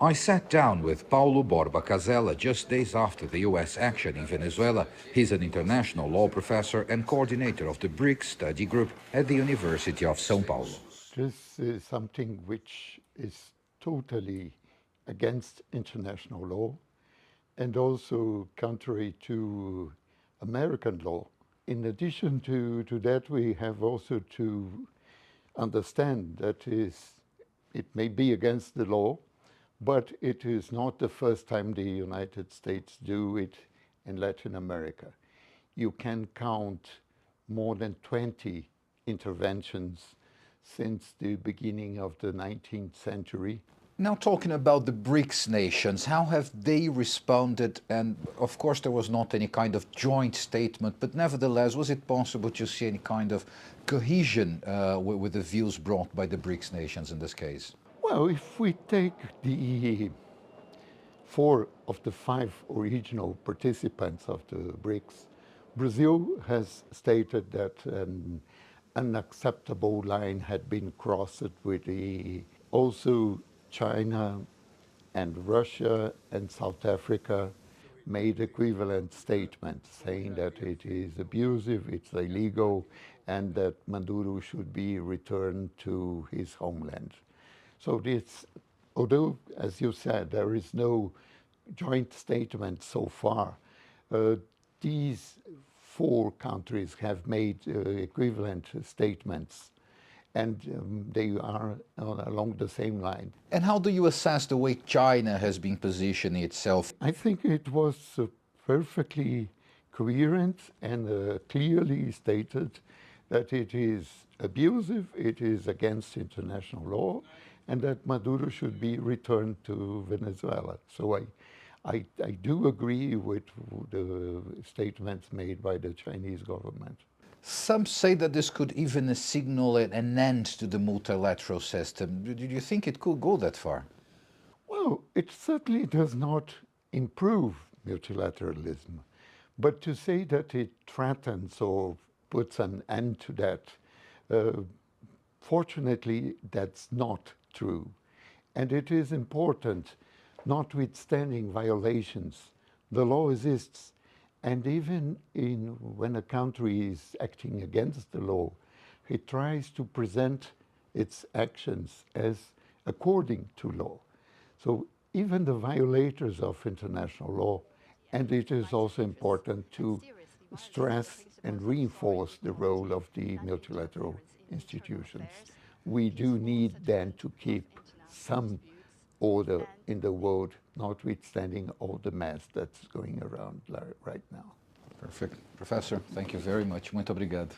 I sat down with Paulo Borba Casella just days after the U.S. action in Venezuela. He's an international law professor and coordinator of the BRICS study group at the University of São Paulo. This is something which is totally against international law and also contrary to American law. In addition to that, we have also to understand that it may be against the law, but it is not the first time the United States do it in Latin America. You can count more than 20 interventions since the beginning of the 19th century. Now, talking about the BRICS nations, how have they responded? And of course there was not any kind of joint statement, but nevertheless, was it possible to see any kind of cohesion with the views brought by the BRICS nations in this case? Well, if we take the 4 of the 5 original participants of the BRICS, Brazil has stated that an unacceptable line had been crossed with also China and Russia and South Africa made equivalent statements saying that it is abusive, it's illegal, and that Maduro should be returned to his homeland. So this, although, as you said, there is no joint statement so far, these 4 countries have made equivalent statements, and they are along the same line. And how do you assess the way China has been positioning itself? I think it was perfectly coherent and clearly stated that it is abusive, it is against international law, and that Maduro should be returned to Venezuela. So I do agree with the statements made by the Chinese government. Some say that this could even signal an end to the multilateral system. Do you think it could go that far? Well, it certainly does not improve multilateralism. But to say that it threatens or puts an end to that, fortunately, that's not true. And it is important, notwithstanding violations, the law exists. And even when a country is acting against the law, it tries to present its actions as according to law. So even the violators of international law, and it is also important to stress and reinforce the role of the multilateral institutions. We do need then to keep some order in the world, notwithstanding all the mess that's going around right now. Perfect. Professor, thank you very much. Muito obrigado.